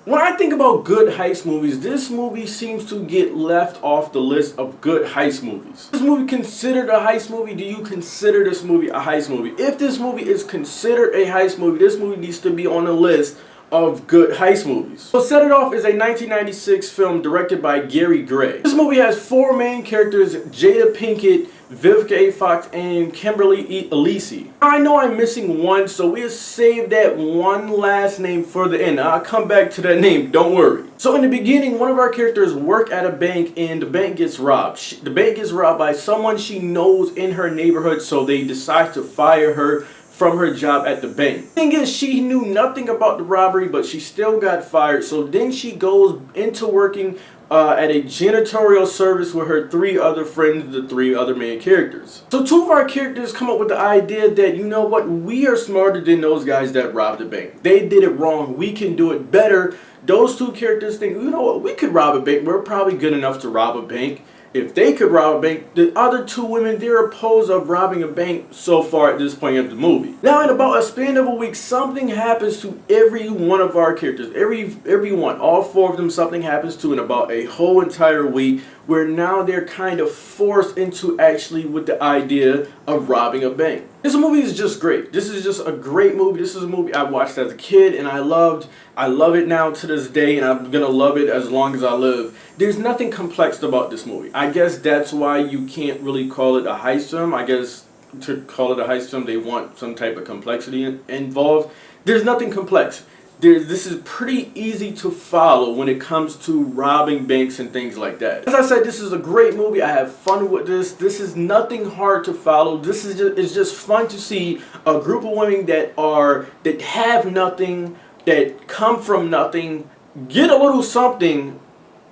When I think about good heist movies, this movie seems to get left off the list of good heist movies. Is this movie considered a heist movie? Do you consider this movie a heist movie? If this movie is considered a heist movie, this movie needs to be on the list of good heist movies. So Set It Off is a 1996 film directed by Gary Gray. This movie has four main characters: Jada Pinkett, Vivica A. Fox, and Kimberly Elise. I know I'm missing one, so we'll save that one last name for the end. I'll come back to that name, don't worry. So in the beginning, one of our characters work at a bank and the bank gets robbed. The bank gets robbed by someone she knows in her neighborhood, so they decide to fire her from her job at the bank. Thing is, she knew nothing about the robbery, but she still got fired. So then she goes into working at a janitorial service with her three other friends, the three other main characters. So two of our characters come up with the idea that, you know what, we are smarter than those guys that robbed the bank. They did it wrong. We can do it better. Those two characters think, you know what, we could rob a bank. We're probably good enough to rob a bank. If they could rob a bank, the other two women, they're opposed of robbing a bank so far at this point of the movie. Now, in about a span of a week, something happens to every one of our characters. Everyone, all four of them, something happens to in about a whole entire week, where now they're kind of forced into actually with the idea of robbing a bank. This movie is just great. This is just a great movie. This is a movie I watched as a kid and I loved. I love it now to this day, and I'm gonna love it as long as I live. There's nothing complex about this movie. I guess that's why you can't really call it a heist film. I guess to call it a heist film, they want some type of complexity involved. There's nothing complex. This is pretty easy to follow when it comes to robbing banks and things like that. As I said, this is a great movie. I have fun with this. This is nothing hard to follow. This is it's just fun to see a group of women that have nothing, that come from nothing, get a little something,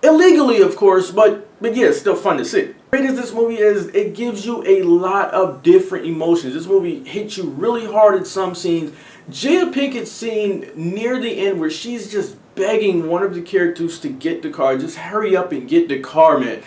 illegally of course, but yeah, it's still fun to see. Great as this movie is, it gives you a lot of different emotions. This movie hits you really hard in some scenes. Jada Pinkett's scene near the end where she's just begging one of the characters to get the car, just hurry up and get the car, man.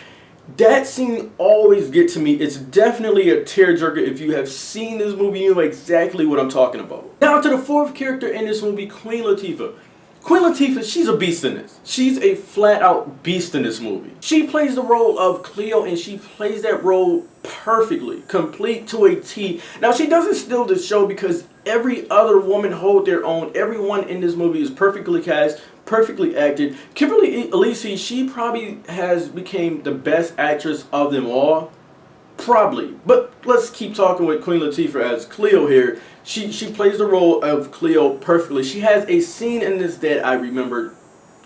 That scene always gets to me. It's definitely a tearjerker. If you have seen this movie, you know exactly what I'm talking about. Now to the fourth character in this movie, Queen Latifah. Queen Latifah, she's a beast in this. She's a flat-out beast in this movie. She plays the role of Cleo, and she plays that role perfectly, complete to a T. Now, she doesn't steal the show because every other woman hold their own. Everyone in this movie is perfectly cast, perfectly acted. Kimberly Elise, she probably has became the best actress of them all. Probably. But let's keep talking with Queen Latifah as Cleo here. She plays the role of Cleo perfectly. She has a scene in this that I remember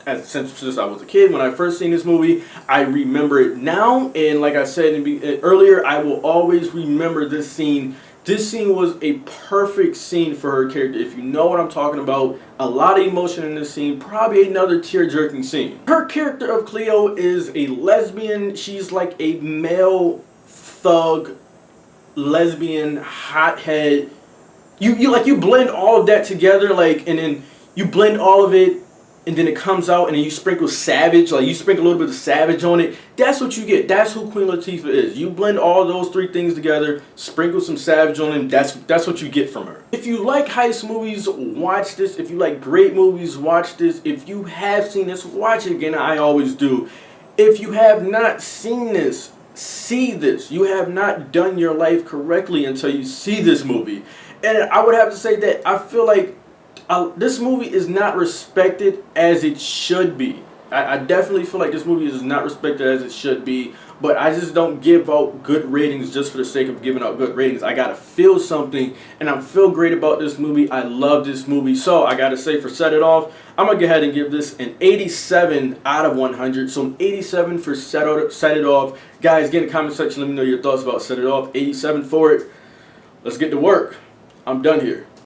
since I was a kid. When I first seen this movie, I remember it now. And like I said earlier, I will always remember this scene. This scene was a perfect scene for her character. If you know what I'm talking about, a lot of emotion in this scene, probably another tear-jerking scene. Her character of Cleo is a lesbian. She's like a male thug, lesbian, hothead. You blend all of that together, and then you blend all of it, and then it comes out, and then you sprinkle savage, you sprinkle a little bit of savage on it. That's what you get. That's who Queen Latifah is. You blend all those three things together, sprinkle some savage on it, that's what you get from her. If you like heist movies, watch this. If you like great movies, watch this. If you have seen this, watch it again. I always do. If you have not seen this, see this. You have not done your life correctly until you see this movie. And I would have to say that I feel like this movie is not respected as it should be. I definitely feel like this movie is not respected as it should be, but I just don't give out good ratings just for the sake of giving out good ratings. I gotta feel something, and I feel great about this movie. I love this movie. So I gotta say, for Set It Off, I'm gonna go ahead and give this an 87 out of 100. So an 87 for Set It Off. Guys, get in the comment section, let me know your thoughts about Set It Off. 87 for it. Let's get to work. I'm done here.